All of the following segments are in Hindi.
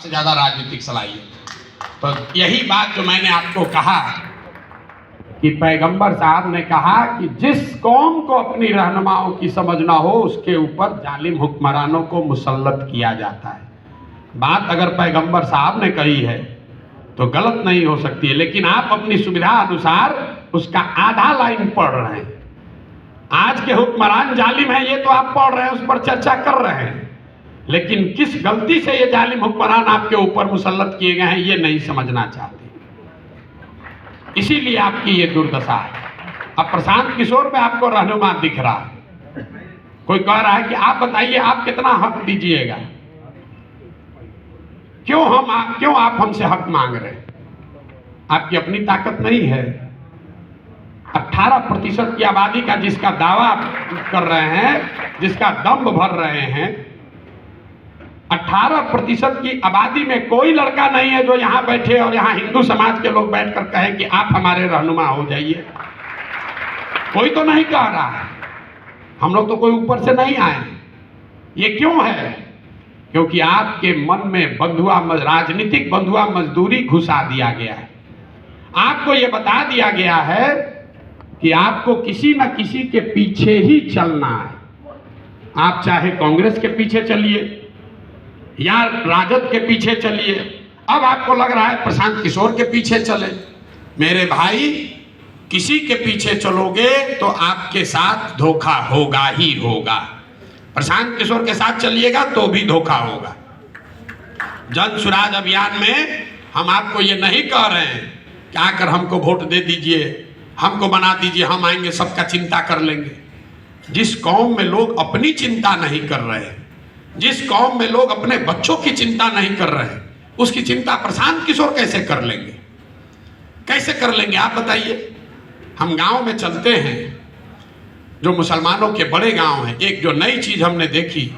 से ज्यादा राजनीतिक सलाहियत। तो यही बात जो मैंने आपको कहा कि पैगंबर साहब ने कहा कि जिस कौम को अपनी रहनुमाओं की समझ ना हो उसके ऊपर जालिम हुक्मरानों को मुसल्लत किया जाता है। बात अगर पैगंबर साहब ने कही है तो गलत नहीं हो सकती है, लेकिन आप अपनी सुविधा अनुसार उसका आधा लाइन पढ़ रहे हैं। आज के हुक्मरान जालिम है ये तो आप पढ़ रहे हैं, उस पर चर्चा कर रहे हैं, लेकिन किस गलती से ये जालिम हुक्मरान आपके ऊपर मुसल्लत किए गए हैं ये नहीं समझना चाहते, इसीलिए आपकी ये दुर्दशा है। अब प्रशांत किशोर में आपको रहनुमा दिख रहा है, कोई कह रहा है कि आप बताइए आप कितना हक दीजिएगा, क्यों आप हमसे हक मांग रहे हैं? आपकी अपनी ताकत नहीं है। 18% की आबादी का जिसका दावा कर रहे हैं, जिसका दम्भ भर रहे हैं, 18% की आबादी में कोई लड़का नहीं है जो यहां बैठे और यहां हिंदू समाज के लोग बैठकर कहें कि आप हमारे रहनुमा हो जाइए। कोई तो नहीं कह रहा है, हम लोग तो कोई ऊपर से नहीं आए। ये क्यों है? क्योंकि आपके मन में राजनीतिक बंधुआ मजदूरी घुसा दिया गया है। आपको यह बता दिया गया है कि आपको किसी न किसी के पीछे ही चलना है। आप चाहे कांग्रेस के पीछे चलिए या राजद के पीछे चलिए, अब आपको लग रहा है प्रशांत किशोर के पीछे चले। मेरे भाई, किसी के पीछे चलोगे तो आपके साथ धोखा होगा ही होगा। प्रशांत किशोर के साथ चलिएगा तो भी धोखा होगा। जन सुराज अभियान में हम आपको ये नहीं कह रहे हैं कि आकर हमको वोट दे दीजिए, हमको बना दीजिए, हम आएंगे सबका चिंता कर लेंगे। जिस कौम में लोग अपनी चिंता नहीं कर रहे हैं, जिस कौम में लोग अपने बच्चों की चिंता नहीं कर रहे हैं, उसकी चिंता प्रशांत किशोर कैसे कर लेंगे? कैसे कर लेंगे आप बताइए? हम गांव में चलते हैं, जो मुसलमानों के बड़े गांव हैं, एक जो नई चीज हमने देखी,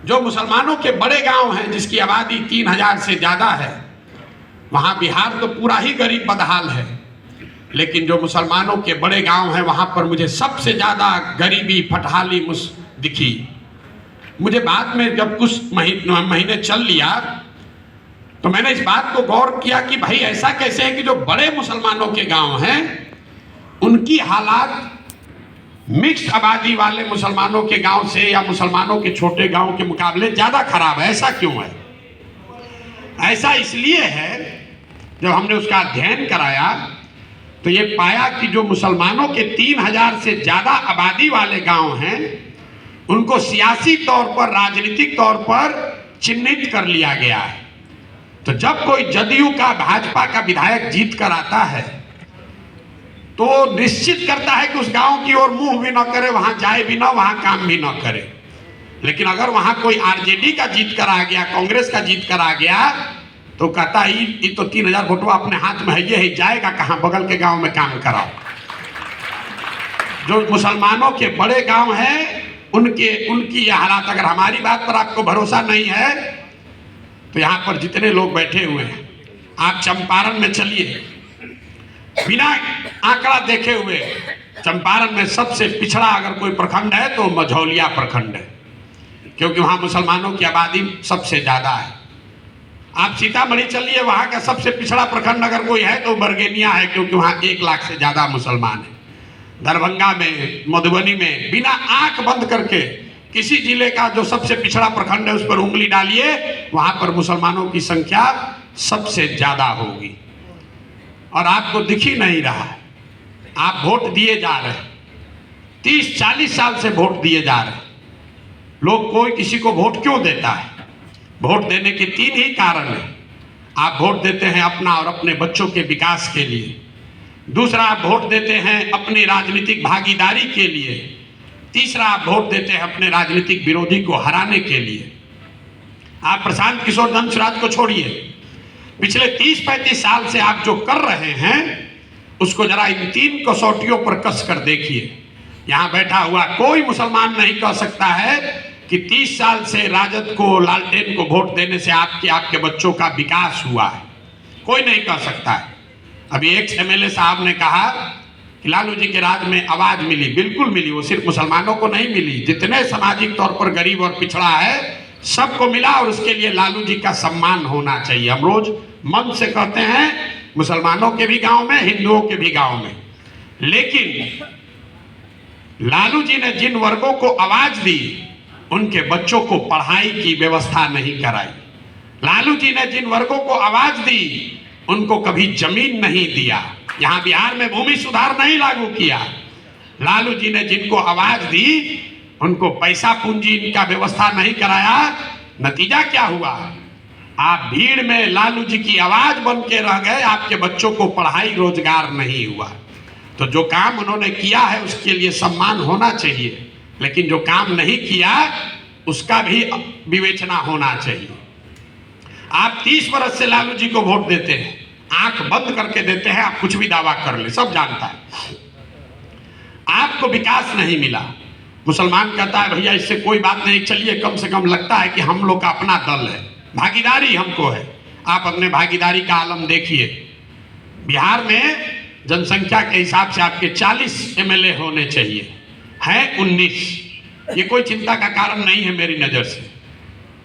जो मुसलमानों के बड़े गांव हैं जिसकी आबादी 3000 से ज्यादा है, वहां बिहार तो पूरा ही गरीब बदहाल है, लेकिन जो मुसलमानों के बड़े गांव हैं वहां पर मुझे सबसे ज्यादा गरीबी फटहाली दिखी। मुझे बाद में जब कुछ महीने चल लिया तो मैंने इस बात को गौर किया कि भाई ऐसा कैसे है कि जो बड़े मुसलमानों के गांव हैं उनकी हालात मिक्स्ड आबादी वाले मुसलमानों के गांव से या मुसलमानों के छोटे गांव के मुकाबले ज्यादा खराब है। ऐसा क्यों है? ऐसा इसलिए है, जब हमने उसका अध्ययन कराया तो ये पाया कि जो मुसलमानों के 3000 से ज्यादा आबादी वाले गांव हैं उनको सियासी तौर पर, राजनीतिक तौर पर चिन्हित कर लिया गया है। तो जब कोई जदयू का, भाजपा का विधायक जीत कर आता है तो निश्चित करता है कि उस गांव की ओर मुंह भी ना करे, वहां जाए भी ना, वहां काम भी ना करे। लेकिन अगर वहां कोई आरजेडी का जीत कर आ गया, कांग्रेस का जीत कर आ गया, तो कहता है ये तो 3000 वोटवा अपने हाथ में है, ये है, जाएगा कहां? बगल के गांव में काम कराओ। जो मुसलमानों के बड़े गांव हैं उनकी यह हालात, अगर हमारी बात पर आपको भरोसा नहीं है तो यहां पर जितने लोग बैठे हुए हैं, आप चंपारण में चलिए, बिना आंकड़ा देखे हुए चंपारण में सबसे पिछड़ा अगर कोई प्रखंड है तो मझौलिया प्रखंड है, क्योंकि वहां मुसलमानों की आबादी सबसे ज्यादा है। आप सीतामढ़ी चलिए, वहां का सबसे पिछड़ा प्रखंड अगर कोई है तो बरगेनिया है, क्योंकि वहां 1 लाख से ज्यादा मुसलमान है। दरभंगा में, मधुबनी में, बिना आंख बंद करके किसी जिले का जो सबसे पिछड़ा प्रखंड है उस पर उंगली डालिए, वहां पर मुसलमानों की संख्या सबसे ज्यादा होगी। और आपको दिख ही नहीं रहा है। आप वोट दिए जा रहे हैं, 30-40 साल से वोट दिए जा रहे हैं। लोग, कोई किसी को वोट क्यों देता है? वोट देने के 3 ही कारण हैं। आप वोट देते हैं अपना और अपने बच्चों के विकास के लिए, दूसरा आप वोट देते हैं अपनी राजनीतिक भागीदारी के लिए, तीसरा आप वोट देते हैं अपने राजनीतिक विरोधी को हराने के लिए। आप प्रशांत किशोर जन सुराज को छोड़िए, पिछले 30-35 साल से आप जो कर रहे हैं उसको जरा इन 3 कसौटियों पर कस कर देखिए। यहां बैठा हुआ कोई मुसलमान नहीं कह सकता है कि 30 साल से राजद को, लालटेन को वोट देने से आपके बच्चों का विकास हुआ है। कोई नहीं कह सकता है। अभी एक एमएलए साहब ने कहा कि लालू जी के राज में आवाज मिली। बिल्कुल मिली, वो सिर्फ मुसलमानों को नहीं मिली, जितने सामाजिक तौर पर गरीब और पिछड़ा है सबको मिला और उसके लिए लालू जी का सम्मान होना चाहिए। हम रोज मन से कहते हैं, मुसलमानों के भी गांव में, हिंदुओं के भी गांव में, लेकिन लालू जी ने जिन वर्गों को आवाज दी उनके बच्चों को पढ़ाई की व्यवस्था नहीं कराई। लालू जी ने जिन वर्गों को आवाज दी उनको कभी जमीन नहीं दिया। यहां बिहार में भूमि सुधार नहीं लागू किया। लालू जी ने जिनको आवाज दी उनको पैसा पूंजी इनका व्यवस्था नहीं कराया। नतीजा क्या हुआ? आप भीड़ में लालू जी की आवाज बन के रह गए, आपके बच्चों को पढ़ाई रोजगार नहीं हुआ। तो जो काम उन्होंने किया है उसके लिए सम्मान होना चाहिए, लेकिन जो काम नहीं किया उसका भी विवेचना होना चाहिए। आप 30 वर्ष से लालू जी को वोट देते हैं, आंख बंद करके देते हैं, आप कुछ भी दावा कर ले, सब जानता है। आपको विकास नहीं मिला। मुसलमान कहता है भैया इससे कोई बात नहीं, चलिए कम से कम लगता है कि हम लोग का अपना दल है, भागीदारी हमको है। आप अपने भागीदारी का आलम देखिए। बिहार में जनसंख्या के हिसाब से आपके 40 एमएलए होने चाहिए, हैं 19। ये कोई चिंता का कारण नहीं है मेरी नजर से।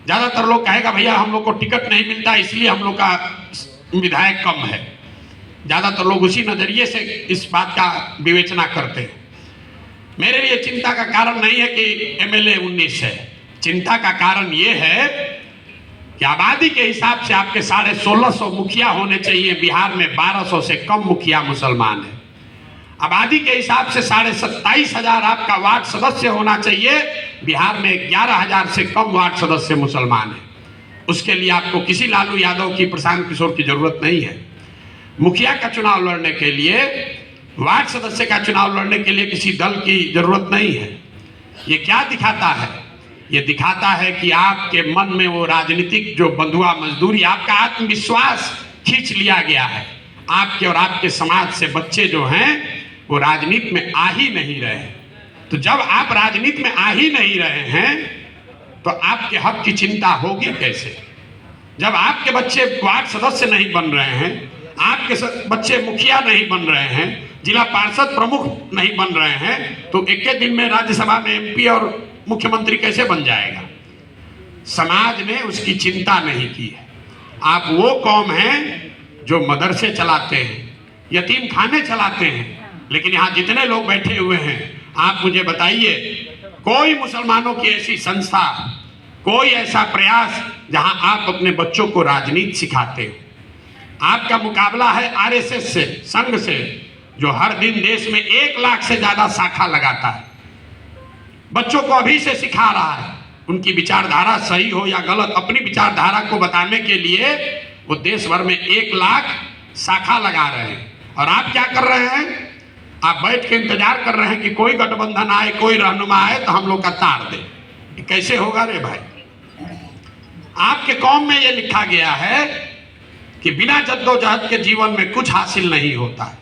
ज्यादातर लोग कहेगा भैया हम लोग को टिकट नहीं मिलता इसलिए हम लोग का विधायक कम है। ज्यादातर लोग उसी नजरिए से इस बात का विवेचना करते हैं। मेरे लिए चिंता का कारण नहीं है कि एमएलए 19 है। चिंता का कारण ये है कि आबादी के हिसाब से आपके 1650 मुखिया होने चाहिए। बिहार में 1200 से कम मुखिया मुसलमान है। आबादी के हिसाब से 27,500 आपका वार्ड सदस्य होना चाहिए। बिहार में 11,000 से कम वार्ड सदस्य मुसलमान है। उसके लिए आपको किसी लालू यादव की, प्रशांत किशोर की जरूरत नहीं है। मुखिया का चुनाव लड़ने के लिए, वार्ड सदस्य का चुनाव लड़ने के लिए किसी दल की जरूरत नहीं है। ये क्या दिखाता है? ये दिखाता है कि आपके मन में वो राजनीतिक जो बंधुआ मजदूरी, आपका आत्मविश्वास खींच लिया गया है। आपके और आपके समाज से बच्चे जो हैं वो राजनीति में आ ही नहीं रहे। तो जब आप राजनीति में आ ही नहीं रहे हैं तो आपके हक की चिंता होगी कैसे? जब आपके बच्चे वार्ड सदस्य नहीं बन रहे हैं, आपके बच्चे मुखिया नहीं बन रहे हैं, जिला पार्षद प्रमुख नहीं बन रहे हैं, तो एक ही दिन में राज्यसभा में एमपी और मुख्यमंत्री कैसे बन जाएगा? समाज ने उसकी चिंता नहीं की है। आप वो कौम हैं जो मदरसे चलाते हैं, यतीम खाने चलाते हैं, लेकिन यहाँ जितने लोग बैठे हुए हैं आप मुझे बताइए, कोई मुसलमानों की ऐसी संस्था, कोई ऐसा प्रयास जहां आप अपने बच्चों को राजनीति सिखाते हो। आपका मुकाबला है आरएसएस से, संघ से, जो हर दिन देश में 1 लाख से ज्यादा शाखा लगाता है। बच्चों को अभी से सिखा रहा है। उनकी विचारधारा सही हो या गलत, अपनी विचारधारा को बताने के लिए वो देश भर में 1 लाख शाखा लगा रहे हैं। और आप क्या कर रहे हैं? आप बैठ के इंतजार कर रहे हैं कि कोई गठबंधन आए, कोई रहनुमा आए तो हम लोग का तार दे। कैसे होगा रे भाई? आपके कौम में ये लिखा गया है कि बिना जद्दोजहद के जीवन में कुछ हासिल नहीं होता है।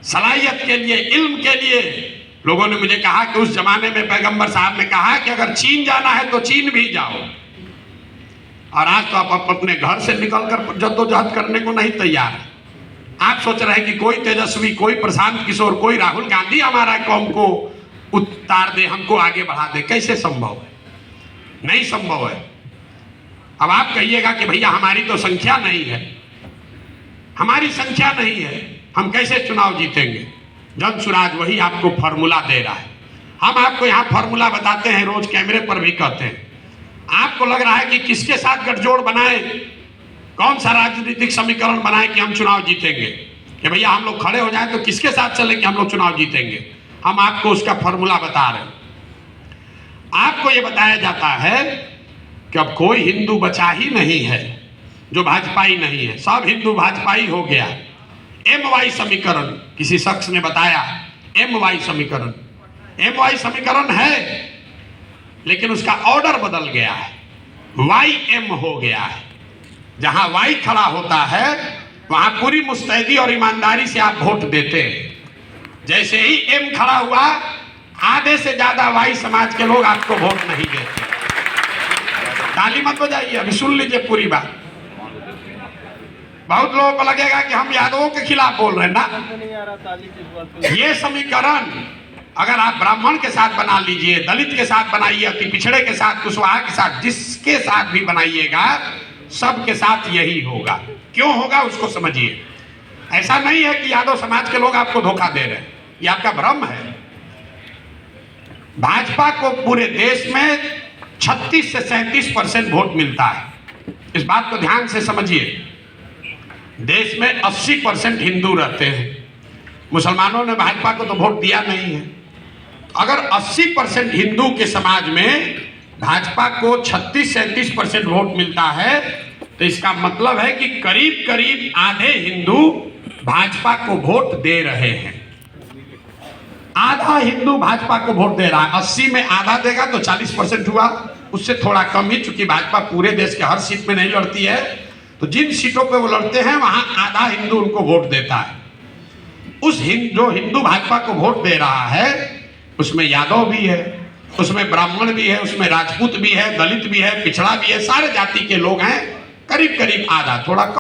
सलाहियत के लिए, इल्म के लिए, लोगों ने मुझे कहा कि उस जमाने में पैगंबर साहब ने कहा कि अगर चीन जाना है तो चीन भी जाओ, और आज तो आप अपने घर से निकलकर जद्दोजहद करने को नहीं तैयार है। आप सोच रहे हैं कि कोई तेजस्वी, कोई प्रशांत किशोर, कोई राहुल गांधी हमारा कौम को उतार दे, हमको आगे बढ़ा दे। कैसे संभव है? नहीं संभव है। अब आप कहिएगा कि भैया हमारी तो संख्या नहीं है, हमारी संख्या नहीं है, हम कैसे चुनाव जीतेंगे? जन सुराज वही आपको फॉर्मूला दे रहा है। हम आपको यहाँ फॉर्मूला बताते हैं, रोज कैमरे पर भी कहते हैं। आपको लग रहा है कि किसके साथ गठजोड़ बनाए, कौन सा राजनीतिक समीकरण बनाए कि हम चुनाव जीतेंगे, कि भैया हम लोग खड़े हो जाएं तो किसके साथ चले कि हम लोग चुनाव जीतेंगे। हम आपको उसका फॉर्मूला बता रहे हैं। आपको ये बताया जाता है कि अब कोई हिंदू बचा ही नहीं है जो भाजपाई नहीं है, सब हिंदू भाजपाई हो गया। MY समीकरण किसी शख्स ने बताया, MY समीकरण, MY समीकरण है लेकिन उसका ऑर्डर बदल गया है, YM हो गया है। जहां Y खड़ा होता है वहां पूरी मुस्तैदी और ईमानदारी से आप वोट देते हैं। जैसे ही M खड़ा हुआ, आधे से ज्यादा Y समाज के लोग आपको वोट नहीं देते। ताली मत बजाइए, अभी सुन लीजिए पूरी बात। बहुत लोगों को लगेगा कि हम यादवों के खिलाफ बोल रहे हैं ना। ये समीकरण अगर आप ब्राह्मण के साथ बना लीजिए, दलित के साथ बनाइए, अति पिछड़े के साथ, कुशवाहा के साथ, जिसके साथ भी बनाइएगा सबके साथ यही होगा। क्यों होगा उसको समझिए। ऐसा नहीं है कि यादव समाज के लोग आपको धोखा दे रहे हैं, ये आपका भ्रम है। भाजपा को पूरे देश में 36 से 37% वोट मिलता है, इस बात को ध्यान से समझिए। देश में 80% हिंदू रहते हैं, मुसलमानों ने भाजपा को तो वोट दिया नहीं है। अगर 80% हिंदू के समाज में भाजपा को 36-37% वोट मिलता है तो इसका मतलब है कि करीब करीब आधे हिंदू भाजपा को वोट दे रहे हैं। आधा हिंदू भाजपा को वोट दे रहा है। 80 में आधा देगा तो 40% हुआ, उससे थोड़ा कम ही, चूंकि भाजपा पूरे देश के हर सीट में नहीं लड़ती है, तो जिन सीटों पे वो लड़ते हैं वहां आधा हिंदू उनको वोट देता है। उस जो हिंदू भाजपा को वोट दे रहा है उसमें यादव भी है, उसमें ब्राह्मण भी है, उसमें राजपूत भी है, दलित भी है, पिछड़ा भी है, सारे जाति के लोग हैं, करीब करीब आधा, थोड़ा